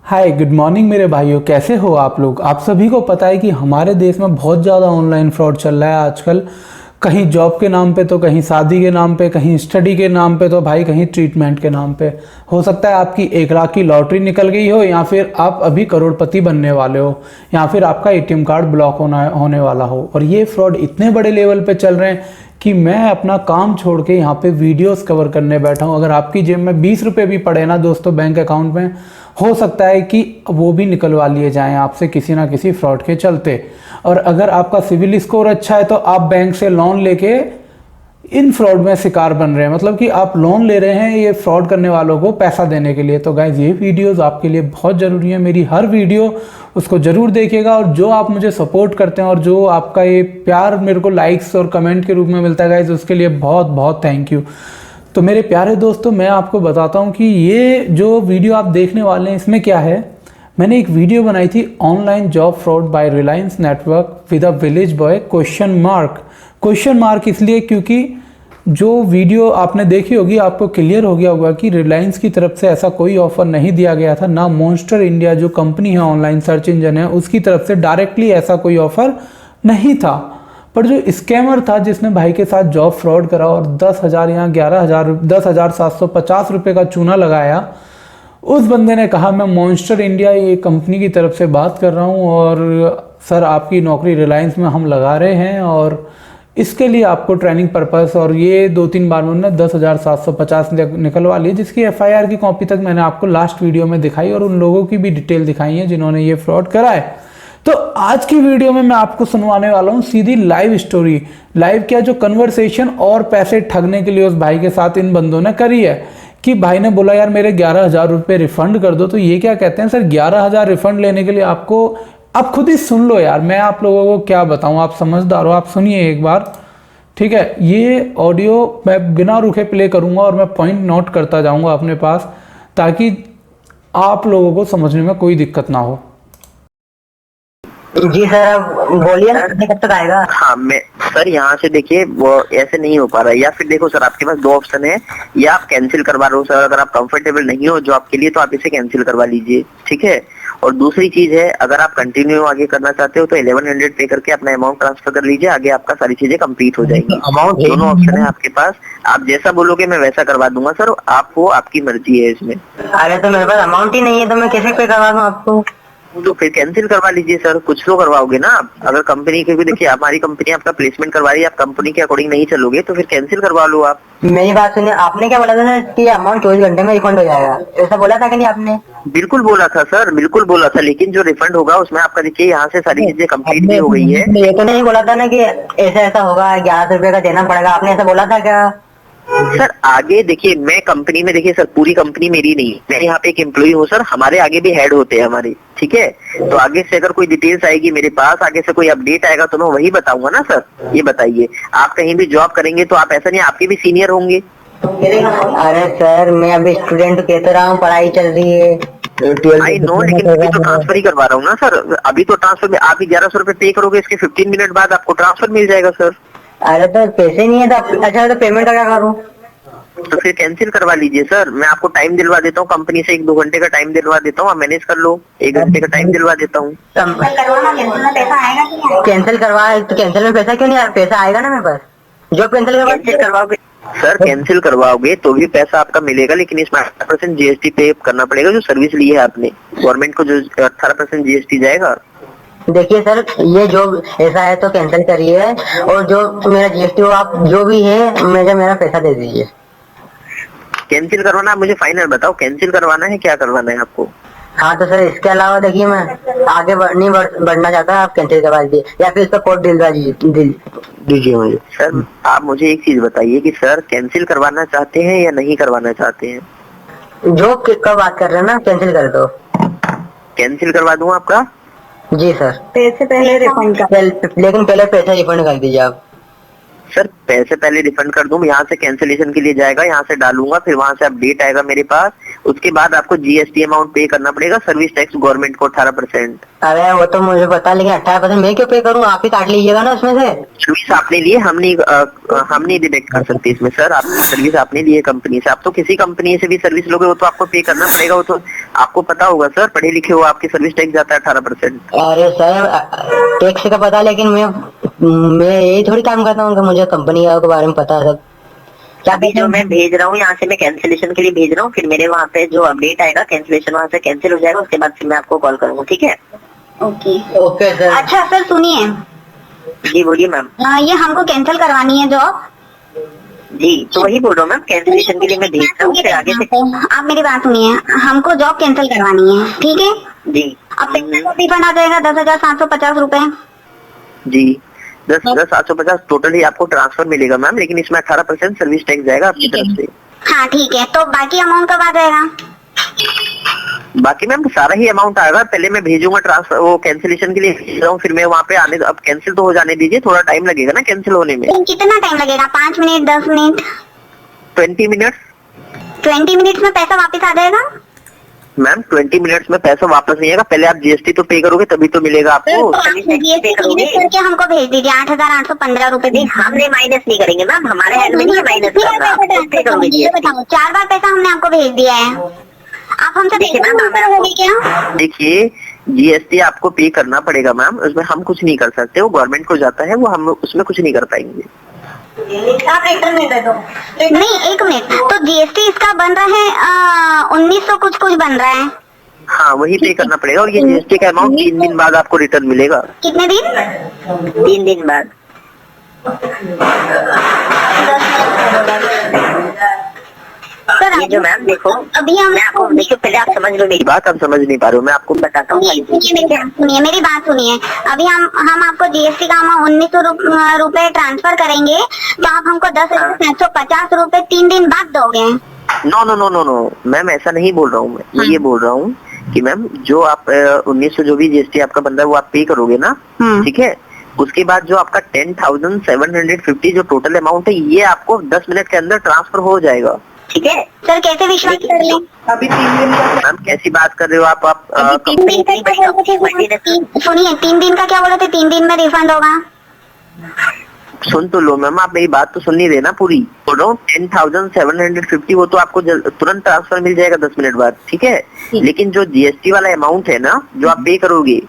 Hi good morning मेरे भाइयों, कैसे हो आप लोग। आप सभी को पता है कि हमारे देश में बहुत ज़्यादा ऑनलाइन फ्रॉड चल रहा है आजकल। कहीं जॉब के नाम पे तो कहीं शादी के नाम पे, कहीं स्टडी के नाम पे तो भाई कहीं ट्रीटमेंट के नाम पे। हो सकता है आपकी 1 लाख की लॉटरी निकल गई हो, या फिर आप अभी करोड़पति बनने वाले हो, या फिर आपका एटीएम कार्ड ब्लॉक होने वाला हो। और ये फ्रॉड इतने बड़े लेवल पे चल रहे हैं कि मैं अपना काम छोड़ के यहाँ पे वीडियोस कवर करने बैठा हूँ। अगर आपकी जेब में 20 रुपये भी पड़े ना दोस्तों बैंक अकाउंट में, हो सकता है कि वो भी निकलवा लिए जाएं आपसे किसी ना किसी फ्रॉड के चलते। और अगर आपका सिविल स्कोर अच्छा है तो आप बैंक से लोन लेके इन फ्रॉड में शिकार बन रहे हैं। मतलब कि आप लोन ले रहे हैं ये फ्रॉड करने वालों को पैसा देने के लिए। तो गाइज ये वीडियोस आपके लिए बहुत ज़रूरी है। मेरी हर वीडियो उसको ज़रूर देखिएगा। और जो आप मुझे सपोर्ट करते हैं और जो आपका ये प्यार मेरे को लाइक्स और कमेंट के रूप में मिलता है गाइज, उसके लिए बहुत बहुत थैंक यू। तो मेरे प्यारे दोस्तों, मैं आपको बताता हूँ कि ये जो वीडियो आप देखने वाले हैं इसमें क्या है। मैंने एक वीडियो बनाई थी, online job fraud bye Reliance network with a village boy question mark इसलिए क्योंकि जो वीडियो आपने देखी होगी आपको क्लियर हो गया होगा कि रिलायंस की तरफ से ऐसा कोई ऑफर नहीं दिया गया था, ना मॉन्स्टर इंडिया जो कंपनी है ऑनलाइन सर्च इंजन है उसकी तरफ से डायरेक्टली ऐसा कोई ऑफर नहीं था। पर जो स्कैमर था जिसने भाई के साथ जॉब फ्रॉड करा और 10,000 या 11,000 10,750 रुपये का चूना लगाया, उस बंदे ने कहा मैं मॉन्स्टर इंडिया ये कंपनी की तरफ से बात कर रहा हूँ और सर आपकी नौकरी रिलायंस में हम लगा रहे हैं और इसके लिए आपको ट्रेनिंग पर्पस, और ये 2-3 बार उन्होंने 10,750 निकलवा ली, जिसकी एफआईआर की कॉपी तक मैंने आपको लास्ट वीडियो में दिखाई और उन लोगों की भी डिटेल दिखाई है जिन्होंने ये फ्रॉड करा है। तो आज की वीडियो में मैं आपको सुनवाने वाला हूँ सीधी लाइव स्टोरी, लाइव क्या जो कन्वर्सेशन और पैसे ठगने के लिए उस भाई के साथ इन बंदों ने करी है। कि भाई ने बोला यार मेरे 11,000 रुपये रिफंड कर दो। तो ये क्या कहते हैं सर, 11,000 रिफंड लेने के लिए आपको, आप खुद ही सुन लो यार, मैं आप लोगों को क्या बताऊं, आप समझदार हो, आप सुनिए एक बार, ठीक है। ये ऑडियो मैं बिना रुके प्ले करूंगा और मैं पॉइंट नोट करता जाऊंगा अपने पास, ताकि आप लोगों को समझने में कोई दिक्कत ना हो। जी सर, आप बोलिए ना, कब तक आएगा? हाँ मैं सर यहाँ से देखिए वो ऐसे नहीं हो पा रहा है। या फिर देखो सर आपके पास 2 ऑप्शन है, या आप कैंसिल करवा रहे हो सर, अगर आप कंफर्टेबल नहीं हो जॉब के लिए तो आप इसे कैंसिल करवा लीजिए, ठीक है। और दूसरी चीज है, अगर आप कंटिन्यू आगे करना चाहते हो तो 1100 पे करके अपना अमाउंट ट्रांसफर कर लीजिए, आगे आपका सारी चीजें कंप्लीट हो जाएगी। अमाउंट दोनों ऑप्शन है आपके पास, आप जैसा बोलोगे मैं वैसा करवा दूंगा सर, आपको आपकी मर्जी है इसमें। अरे तो मेरे पास अमाउंट ही नहीं है तो मैं कैसे पे करवा दूं आपको? तो फिर कैंसिल करवा लीजिए सर, कुछ तो करवाओगे ना आप। अगर कंपनी के भी देखिए हमारी कंपनी आपका प्लेसमेंट करवा रही है, आप कंपनी के अकॉर्डिंग नहीं चलोगे तो फिर कैंसिल करवा लो आप। मेरी बात सुनिए, आपने क्या बोला था ना कि अमाउंट 24 घंटे में रिफंड हो जाएगा, ऐसा बोला था कि नहीं आपने? बिल्कुल बोला था सर, बिल्कुल बोला था, लेकिन जो रिफंड होगा उसमें आपका देखिए यहाँ से सारी चीजें कंप्लीट भी हो गई है। ये तो नहीं बोला था ना कि ऐसा ऐसा होगा, 1100 रुपये का देना पड़ेगा, आपने ऐसा बोला था क्या? सर आगे देखिए, मैं कंपनी में देखिए सर, पूरी कंपनी मेरी नहीं, मैं यहाँ पे एक एम्प्लॉई हूँ सर, हमारे आगे भी हेड होते हैं हमारे, ठीक है। तो आगे से अगर कोई डिटेल्स आएगी मेरे पास, आगे से कोई अपडेट आएगा तो मैं वही बताऊंगा ना सर। ये बताइए, आप कहीं भी जॉब करेंगे तो आप ऐसा नहीं, आपके भी सीनियर होंगे। अरे सर मैं अभी स्टूडेंट कहते रहा हूँ, पढ़ाई चल रही है। आई नो, लेकिन अभी तो ट्रांसफर ही करवा रहा हूँ ना सर, अभी तो ट्रांसफर में आप 1100 रुपए पे करोगे, इसके 15 मिनट बाद आपको ट्रांसफर मिल जाएगा सर। अरे तो पैसे नहीं है तो अच्छा, तो पेमेंट का क्या करूँ? तो फिर कैंसिल करवा लीजिए सर, मैं आपको टाइम दिलवा देता हूँ कंपनी से, 1-2 घंटे का टाइम दिलवा देता हूँ, आप मैनेज कर लो, 1 घंटे का टाइम दिलवा देता हूँ। कैंसिल करवा तो कैंसिल में पैसा क्यों नहीं आया? पैसा आएगा ना मेरे पास, जो कैंसिल करवाओगे। सर कैंसिल करवाओगे तो भी पैसा आपका मिलेगा, लेकिन इसमें 18% जीएसटी पे करना पड़ेगा, जो सर्विस ली है आपने गवर्नमेंट को, जो 18% जीएसटी जाएगा। देखिए सर, ये जो ऐसा है तो कैंसिल करिए, और जो मेरा जीएसटी हो आप जो भी है मुझे मेरा पैसा दे दीजिए। कैंसिल करवाना, आप मुझे फाइनल बताओ, कैंसिल करवाना है क्या करवाना है आपको? हाँ तो सर इसके अलावा देखिए मैं आगे नहीं बढ़ना चाहता, आप कैंसिल करवा दीजिए या फिर इसका कोड दिलवा दीजिए मुझे। सर आप मुझे एक चीज बताइए कि सर कैंसिल करवाना चाहते हैं या नहीं करवाना चाहते हैं? जो कब बात कर रहे हैं ना, कैंसिल कर दो। कैंसिल करवा दूं आपका? जी सर, पैसे पहले रिफंड कर, लेकिन पहले पैसा रिफंड कर दीजिए आप। सर पैसे पहले रिफंड कर दूं, यहाँ से कैंसिलेशन के लिए जाएगा, यहाँ से डालूंगा, फिर वहां से अपडेट आएगा मेरे पास, उसके बाद आपको जीएसटी अमाउंट पे करना पड़ेगा, सर्विस टैक्स गवर्नमेंट को 18%। अरे वो तो मुझे पता, लेकिन 18% मैं क्यों पे करूँ? आप ही काट लीजिएगा ना उसमें से। सर्विस आपने लिए, हम नहीं डिडक्ट कर सकते इसमें सर। आपकी सर्विस आपने ली है कंपनी से, आप तो किसी कंपनी से भी सर्विस लोगे वो तो आपको पे करना पड़ेगा, वो तो आपको पता होगा सर, पढ़े लिखे हो, आपकी सर्विस टैक्स जाता है 18%। अरे सर टैक्स का पता, लेकिन मैं यही थोड़ी काम करता हूँ कि मुझे कंपनी के बारे में पता है सब। अभी जो मैं भेज रहा हूँ यहाँ से, मैं कैंसिलेशन के लिए भेज रहा हूँ, फिर मेरे वहाँ पे जो अपडेट आएगा कैंसिलेशन वहाँ से कैंसिल हो जाएगा, उसके बाद फिर मैं आपको कॉल करूंगा, ठीक है? Okay okay sir. अच्छा सर सुनिए, जी बोलिए मैम। ये हमको कैंसिल करवानी है जॉब। जी तो वही बोल रहा हूँ मैम, कैंसिलेशन के लिए मैं भेज रहा हूँ, फिर आगे से। आप मेरी बात सुनिए, हमको जॉब कैंसिल करवानी है, ठीक है? जी अब पैसा रिफंड आ जाएगा 10,750 रुपए। जी 10,750 टोटल ही आपको ट्रांसफर मिलेगा मैम, लेकिन इसमें 18% सर्विस टैक्स जाएगा आपकी तरफ से। हाँ ठीक है, तो बाकी अमाउंट कब आ जाएगा? बाकी मैम सारा ही अमाउंट आएगा, पहले मैं भेजूंगा ट्रांसफर, वो कैंसिलेशन के लिए भेज रहा हूँ, फिर मैं वहाँ पे आने, अब कैंसिल तो हो जाने दीजिए, थोड़ा टाइम लगेगा ना कैंसिल होने में। कितना टाइम लगेगा? 5 मिनट, 10 मिनट? 20 मिनट्स। 20 मिनट्स में पैसा वापस आ जाएगा? मैम 20 मिनट्स में पैसा वापस नहीं आएगा, पहले आप जीएसटी तो पे करोगे तभी तो मिलेगा आपको। करके हमको भेज दीजिए 8,815 रुपए। हमने माइनस नहीं करेंगे मैम, हमारे हैंड में नहीं है माइनस करना। ये बताओ, 4 बार पैसा हमने आपको भेज दिया है, आप हमसे देखिए मैम, क्या? देखिए जीएसटी आपको पे करना पड़ेगा मैम, उसमें हम कुछ नहीं कर सकते, वो गवर्नमेंट को जाता है, वो हम उसमें कुछ नहीं कर पाएंगे। आप रिटर्न में दे दो। नहीं एक मिनट, तो जीएसटी इसका बन रहा है 1900 कुछ बन रहा है। हाँ वही पे करना पड़ेगा, और ये जीएसटी का अमाउंट 3 दिन बाद आपको रिटर्न मिलेगा। कितने दिन? 3 दिन बाद। सर ये जो मैम देखो, अभी हम मैं आपको देखिए, पहले आप समझ लो मेरी बात, आप समझ नहीं पा रहे हो, मैं आपको बताता हूँ। सुनिए मेरी बात सुनिए, अभी हम आपको जीएसटी का अमाउंट 1900 रुपए ट्रांसफर करेंगे, तो आप हमको 10,750 रुपए 3 दिन बाद दोगे? No no no no no ma'am, ऐसा नहीं बोल रहा हूँ मैं ये बोल रहा हूँ कि मैम जो आप 1900 जो भी जीएसटी आपका बंदा है वो आप पे करोगे ना, ठीक है? उसके बाद जो आपका 10,750 जो टोटल अमाउंट है, ये आपको 10 मिनट के अंदर ट्रांसफर हो जाएगा, ठीक है? सर कैसे विश्वास कर लें? अभी 3 दिन का मैम, कैसी बात कर रहे हो आप? 3 दिन का सुनिए, 3 दिन का क्या बोले थे? 3 दिन में रिफंड होगा? सुन तो लो मैम, आप मेरी बात तो सुन नहीं रहे ना पूरी। बोल रहा हूँ 10,750 वो तो आपको तुरंत ट्रांसफर मिल जाएगा 10 मिनट बाद, ठीक है? लेकिन जो जीएसटी वाला अमाउंट है ना, जो आप पे करोगे,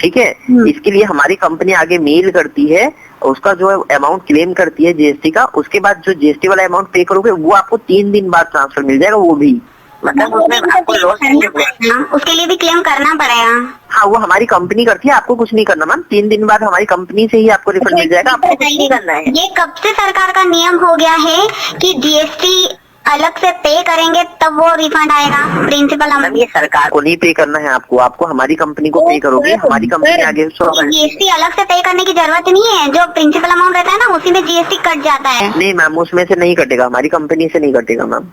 ठीक है, इसके लिए हमारी कंपनी आगे मेल करती है, उसका जो अमाउंट क्लेम करती है जीएसटी का, उसके बाद जो जीएसटी वाला अमाउंट पे करोगे वो आपको 3 दिन बाद ट्रांसफर मिल जाएगा, वो भी मतलब उसमें आपको लॉस नहीं होगा। उसके लिए भी क्लेम करना पड़ेगा? हाँ वो हमारी कंपनी करती है, आपको कुछ नहीं करना मैम, 3 दिन बाद हमारी कंपनी से ही आपको रिफंड मिल जाएगा, आपको कुछ नहीं करना है। ये कब से सरकार का नियम हो गया है कि जीएसटी अलग से पे करेंगे तब वो रिफंड आएगा? प्रिंसिपल हम ये सरकार को नहीं पे करना है, आपको हमारी कंपनी को पे करोगे, हमारी कंपनी आगे जीएसटी अलग से पे करने की जरूरत नहीं है, जो प्रिंसिपल अमाउंट रहता है ना उसी में जीएसटी कट जाता है। नहीं मैम, उसमें से नहीं कटेगा, हमारी कंपनी से नहीं कटेगा मैम।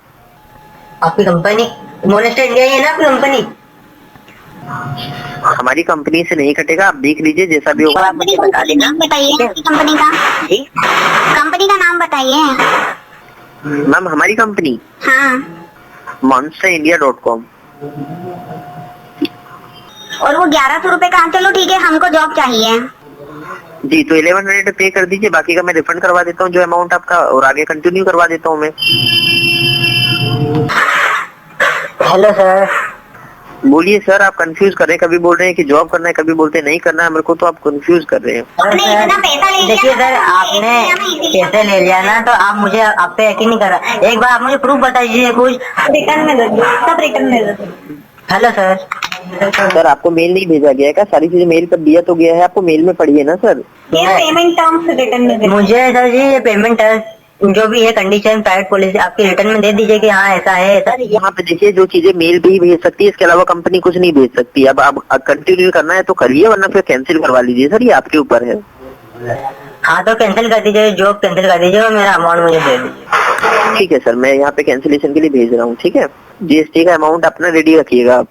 आपकी कंपनी मोनेस्टर इंडिया ही है ना आपकी कंपनी? हमारी कंपनी से नहीं कटेगा, आप देख लीजिए जैसा भी होगा आप मुझे बता देना। बताइए आपकी कंपनी का, कंपनी का नाम बताइए मैम। हमारी कंपनी हाँ monsterindia.com। और वो 1100 रुपए का, चलो ठीक है हमको जॉब चाहिए। जी तो 1100 पे कर दीजिए, बाकी का मैं रिफंड करवा देता हूँ जो अमाउंट आपका, और आगे कंटिन्यू करवा देता हूँ मैं। Hello sir. बोलिए सर, आप कंफ्यूज कर रहे हैं, कभी बोल रहे हैं कि जॉब करना है, कभी बोलते हैं नहीं करना है, मेरे को तो आप कंफ्यूज कर रहे हैं। देखिए सर, आपने पैसे ले लिया ना, तो आप मुझे आप पे यकीन नहीं कर रहा, एक बार आप मुझे प्रूफ बता दीजिए कुछ। रिटर्न में दे दो, सब रिटर्न में दे दो। Hello sir. सर आपको मेल नहीं भेजा गया है क्या? सारी चीजें मेल पर दिया तो गया है, आपको मेल में पढ़िए ना सर। ये पेमेंट टर्म्स रिटर्न में दे। मुझे सर जी ये पेमेंट जो भी है कंडीशन प्राइवेट पॉलिसी आपकी रिटर्न में दे दीजिए कि हाँ ऐसा है। सर यहाँ पे देखिए, जो चीजें मेल पे ही भेज सकती है, इसके अलावा कंपनी कुछ नहीं भेज सकती। अब आप कंटिन्यू करना है तो करिए, वरना फिर कैंसिल करवा लीजिए सर, ये आपके ऊपर है। हाँ तो कैंसिल कर दीजिए, जॉब कैंसिल कर दीजिए और मेरा अमाउंट मुझे दे दीजिए। ठीक है सर, मैं यहाँ पे कैंसिलेशन के लिए भेज रहा हूँ, ठीक है? जीएसटी का अमाउंट अपना रेडी रखिएगा आप।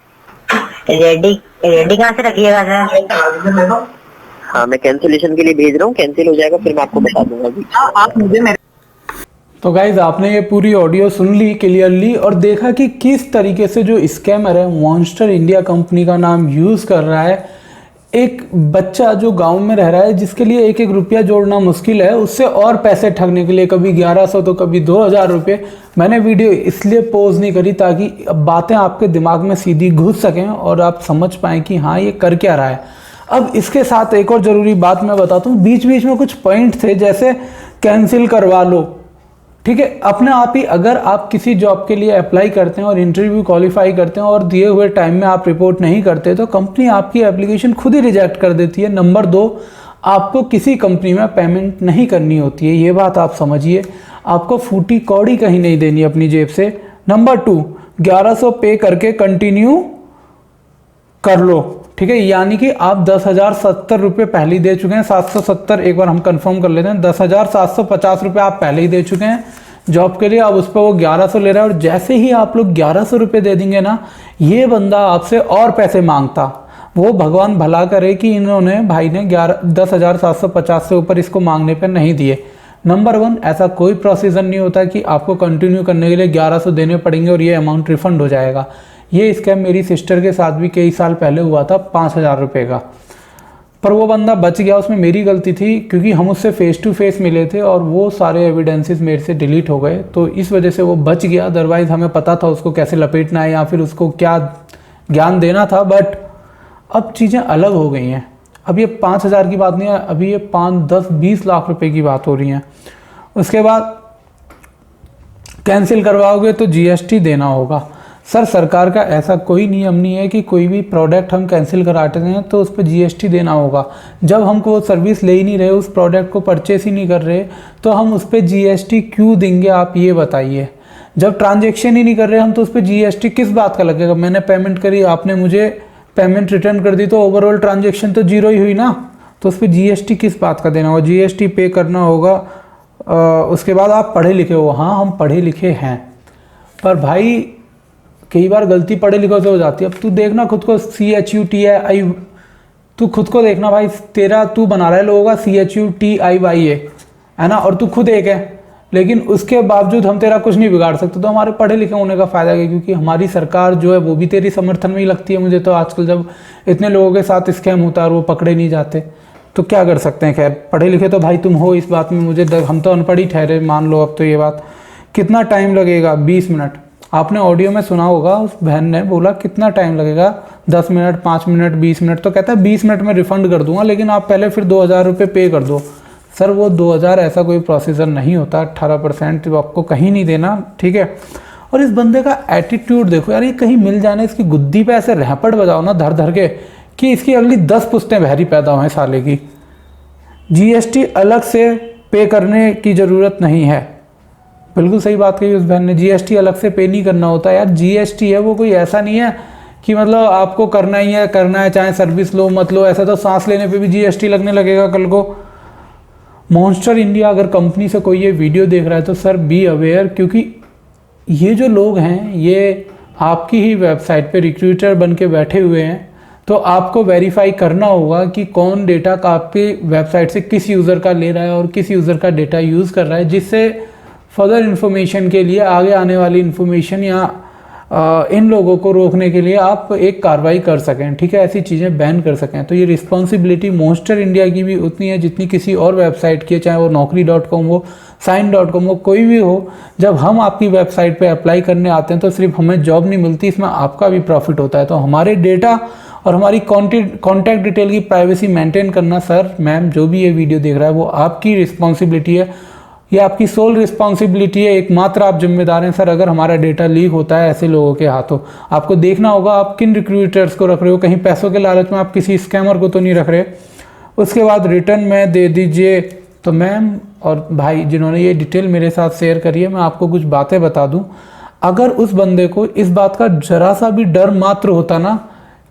रेडी कहाँ से रखिएगा सर? हाँ मैं कैंसिलेशन के लिए भेज रहा हूँ, कैंसिल हो जाएगा फिर मैं आपको बता दूंगा अभी। आप मुझे मेरे तो गाइज आपने ये पूरी ऑडियो सुन ली क्लियरली और देखा कि किस तरीके से जो स्कैमर है मॉन्स्टर इंडिया कंपनी का नाम यूज़ कर रहा है। एक बच्चा जो गांव में रह रहा है जिसके लिए एक एक रुपया जोड़ना मुश्किल है, उससे और पैसे ठगने के लिए कभी 1100 तो कभी 2000 रुपये। मैंने वीडियो इसलिए पोज नहीं करी ताकि बातें आपके दिमाग में सीधी घुस सकें और आप समझ पाएँ कि हाँ ये कर क्या रहा है। अब इसके साथ एक और ज़रूरी बात मैं बताता हूँ, बीच बीच में कुछ पॉइंट थे जैसे कैंसिल करवा लो, ठीक है। अपने आप ही अगर आप किसी जॉब के लिए अप्लाई करते हैं और इंटरव्यू क्वालिफाई करते हैं और दिए हुए टाइम में आप रिपोर्ट नहीं करते तो कंपनी आपकी एप्लीकेशन खुद ही रिजेक्ट कर देती है। नंबर 2, आपको किसी कंपनी में पेमेंट नहीं करनी होती है, ये बात आप समझिए। आपको फूटी कौड़ी कहीं नहीं देनी अपनी जेब से। नंबर 2, 1100 पे करके कंटिन्यू कर लो, ठीक है। यानी कि आप 10,070 रुपये पहले ही दे चुके हैं, 770 एक बार हम कंफर्म कर लेते हैं, 10,750 रुपये आप पहले ही दे चुके हैं जॉब के लिए। अब उस पर वो 1100 ले रहा है और जैसे ही आप लोग 1100 रुपये दे देंगे ना, ये बंदा आपसे और पैसे मांगता। वो भगवान भला करे कि इन्होंने भाई ने 10,750 से ऊपर इसको मांगने पर नहीं दिए। नंबर 1, ऐसा कोई प्रोसीजर नहीं होता कि आपको कंटिन्यू करने के लिए 1100 देने पड़ेंगे और ये अमाउंट रिफंड हो जाएगा। ये स्कैम मेरी सिस्टर के साथ भी कई साल पहले हुआ था 5,000 रुपये का, पर वो बंदा बच गया। उसमें मेरी गलती थी क्योंकि हम उससे फेस टू फेस मिले थे और वो सारे एविडेंसेस मेरे से डिलीट हो गए, तो इस वजह से वो बच गया। अदरवाइज़ हमें पता था उसको कैसे लपेटना है या फिर उसको क्या ज्ञान देना था। बट अब चीज़ें अलग हो गई हैं। अब ये 5,000 की बात नहीं है, अभी ये 5, 10, 20 लाख रुपए की बात हो रही है। उसके बाद कैंसिल करवाओगे तो GST देना होगा। सर सरकार का ऐसा कोई नियम नहीं है कि कोई भी प्रोडक्ट हम कैंसिल कराते हैं तो उस पर GST देना होगा। जब हमको वो सर्विस ले ही नहीं रहे, उस प्रोडक्ट को परचेस ही नहीं कर रहे, तो हम उस पर GST क्यों देंगे आप ये बताइए। जब ट्रांजेक्शन ही नहीं कर रहे हम तो उस पर GST किस बात का लगेगा। मैंने पेमेंट करी, आपने मुझे पेमेंट रिटर्न कर दी, तो ओवरऑल ट्रांजेक्शन तो जीरो ही हुई ना, तो उस पर GST किस बात का देना होगा। GST पे करना होगा। उसके बाद आप पढ़े लिखे हो, हाँ हम पढ़े लिखे हैं, पर भाई कई बार गलती पढ़े लिखों से हो जाती है। अब तू देखना खुद को, CHUTI, तू खुद को देखना भाई, तेरा तू बना रहा है लोगों का CHUTIYA है ना, और तू खुद एक है, लेकिन उसके बावजूद हम तेरा कुछ नहीं बिगाड़ सकते। तो हमारे पढ़े लिखे होने का फ़ायदा है, क्योंकि हमारी सरकार जो है वो भी तेरी समर्थन में ही लगती है मुझे तो आजकल, जब इतने लोगों के साथ स्कैम होता है और वो पकड़े नहीं जाते तो क्या कर सकते हैं। खैर पढ़े लिखे तो भाई तुम हो, इस बात में मुझे हम तो अनपढ़ ही ठहरे, मान लो अब तो ये बात। कितना टाइम लगेगा? 20 मिनट। आपने ऑडियो में सुना होगा, उस बहन ने बोला कितना टाइम लगेगा, 10 मिनट, 5 मिनट, 20 मिनट। तो कहता है 20 मिनट में रिफंड कर दूंगा, लेकिन आप पहले फिर 2,000 रुपये पे कर दो। सर वो 2,000 ऐसा कोई प्रोसीजर नहीं होता, 18% आपको कहीं नहीं देना, ठीक है। और इस बंदे का एटीट्यूड देखो यार, ये कहीं मिल जाने इसकी गुद्दी पे ऐसे रहपट बजाओ ना धर धर के कि इसकी अगली 10 पुश्तें बहरी पैदा हुए साले की। GST अलग से पे करने की ज़रूरत नहीं है। बिल्कुल सही बात कही उस बहन ने, GST अलग से पे नहीं करना होता यार। GST है वो कोई ऐसा नहीं है कि मतलब आपको करना ही है, करना है, चाहे सर्विस लो मत लो। ऐसा तो सांस लेने पे भी GST लगने लगेगा कल को। मॉन्स्टर इंडिया अगर कंपनी से कोई ये वीडियो देख रहा है तो सर बी अवेयर, क्योंकि ये जो लोग हैं ये आपकी ही वेबसाइट पे रिक्रूटर बन के बैठे हुए हैं। तो आपको वेरीफाई करना होगा कि कौन डेटा का आपकी वेबसाइट से किस यूज़र का ले रहा है और किस यूज़र का डेटा यूज़ कर रहा है, जिससे फर्दर इन्फॉर्मेशन के लिए, आगे आने वाली इन्फॉर्मेशन या इन लोगों को रोकने के लिए आप एक कार्रवाई कर सकें, ठीक है, ऐसी चीज़ें बैन कर सकें। तो ये रिस्पॉन्सिबिलिटी मॉन्स्टर इंडिया की भी उतनी है जितनी किसी और वेबसाइट की है, चाहे वो naukri.com हो, sign.com हो, कोई भी हो। जब हम आपकी वेबसाइट पे अप्लाई करने आते हैं तो सिर्फ हमें जॉब नहीं मिलती, इसमें आपका भी प्रॉफिट होता है। तो हमारे डेटा और हमारी कॉन्टैक्ट डिटेल की प्राइवेसी मेंटेन करना, सर मैम जो भी ये वीडियो देख रहा है, वो आपकी रिस्पॉन्सिबिलिटी है, ये आपकी सोल रिस्पॉन्सिबिलिटी है, एकमात्र आप जिम्मेदार हैं सर। अगर हमारा डेटा लीक होता है ऐसे लोगों के हाथों, आपको देखना होगा आप किन रिक्रूटर्स को रख रहे हो, कहीं पैसों के लालच में आप किसी स्कैमर को तो नहीं रख रहे। उसके बाद रिटर्न में दे दीजिए। तो मैम और भाई जिन्होंने ये डिटेल मेरे साथ शेयर करी है, मैं आपको कुछ बातें बता दूं। अगर उस बंदे को इस बात का जरा सा भी डर मात्र होता ना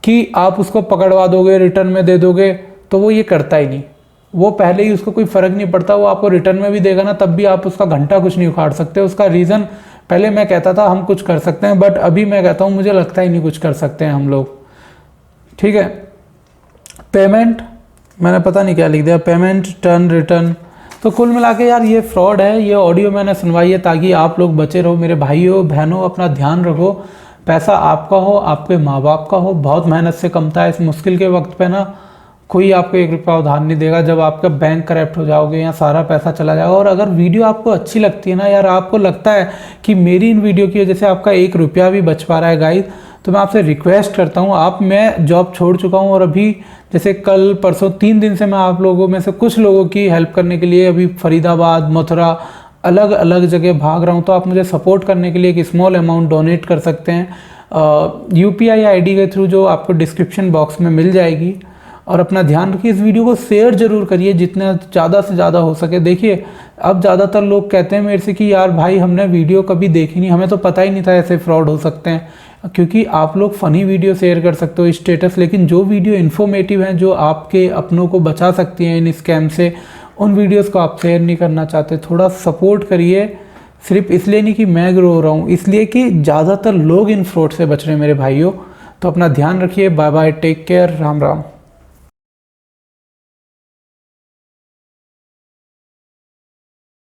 कि आप उसको पकड़वा दोगे, रिटर्न में दे दोगे, तो वो ये करता ही नहीं। वो पहले ही उसको कोई फ़र्क नहीं पड़ता, वो आपको रिटर्न में भी देगा ना, तब भी आप उसका घंटा कुछ नहीं उखाड़ सकते। उसका रीज़न पहले मैं कहता था हम कुछ कर सकते हैं, बट अभी मैं कहता हूँ मुझे लगता ही नहीं कुछ कर सकते हैं हम लोग, ठीक है। पेमेंट मैंने पता नहीं क्या लिख दिया, पेमेंट टर्न रिटर्न। तो कुल मिला के यार ये फ्रॉड है। ये ऑडियो मैंने सुनवाई है ताकि आप लोग बचे रहो। मेरे भाइयों बहनों, अपना ध्यान रखो। पैसा आपका हो, आपके माँ बाप का हो, बहुत मेहनत से कमता है। इस मुश्किल के वक्त पे ना कोई आपको 1 रुपया उधार नहीं देगा। जब आपका बैंक करप्ट हो जाओगे या सारा पैसा चला जाएगा। और अगर वीडियो आपको अच्छी लगती है ना यार, आपको लगता है कि मेरी इन वीडियो की वजह से आपका 1 रुपया भी बच पा रहा है गाइस, तो मैं आपसे रिक्वेस्ट करता हूँ। मैं जॉब छोड़ चुका हूँ और अभी जैसे कल परसों 3 दिन से मैं आप लोगों में से कुछ लोगों की हेल्प करने के लिए अभी फरीदाबाद, मथुरा, अलग अलग जगह भाग रहा हूँ। तो आप मुझे सपोर्ट करने के लिए एक स्मॉल अमाउंट डोनेट कर सकते हैं UPI ID के थ्रू, जो आपको डिस्क्रिप्शन बॉक्स में मिल जाएगी। और अपना ध्यान रखिए, इस वीडियो को शेयर जरूर करिए जितना ज़्यादा से ज़्यादा हो सके। देखिए अब ज़्यादातर लोग कहते हैं मेरे से कि यार भाई हमने वीडियो कभी देखी नहीं, हमें तो पता ही नहीं था ऐसे फ्रॉड हो सकते हैं। क्योंकि आप लोग फ़नी वीडियो शेयर कर सकते हो स्टेटस, लेकिन जो वीडियो इन्फॉर्मेटिव हैं, जो आपके अपनों को बचा सकती हैं इन स्कैम से, उन वीडियोस को आप शेयर नहीं करना चाहते। थोड़ा सपोर्ट करिए, सिर्फ इसलिए नहीं कि मैं ग्रो हो रहा हूँ, इसलिए कि ज़्यादातर लोग इन फ्रॉड से बच रहे हैं मेरे भाइयों। तो अपना ध्यान रखिए। Bye bye, take care, Ram Ram.